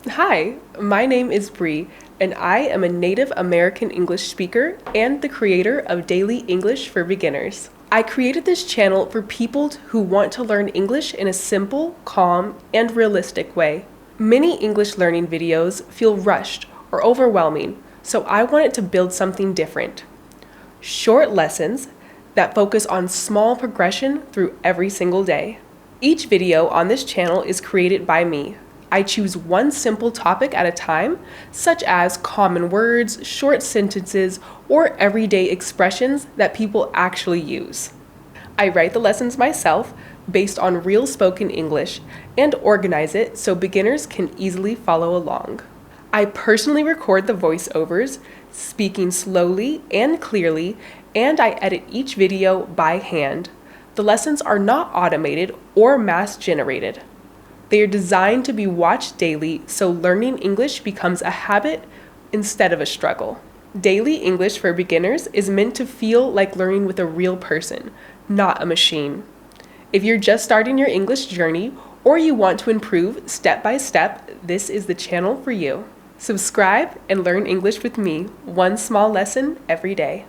Hi, my name is Bree, and I am a Native American English speaker and the creator of Daily English for Beginners. I created this channel for people who want to learn English in a simple, calm, and realistic way. Many English learning videos feel rushed or overwhelming, so I wanted to build something different. Short lessons that focus on small progression through every single day. Each video on this channel is created by me. I choose one simple topic at a time, such as common words, short sentences, or everyday expressions that people actually use. I write the lessons myself based on real spoken English and organize it so beginners can easily follow along. I personally record the voiceovers, speaking slowly and clearly, and I edit each video by hand. The lessons are not automated or mass generated. They are designed to be watched daily so learning English becomes a habit instead of a struggle. Daily English for Beginners is meant to feel like learning with a real person, not a machine. If you're just starting your English journey or you want to improve step by step, this is the channel for you. Subscribe and learn English with me, one small lesson every day.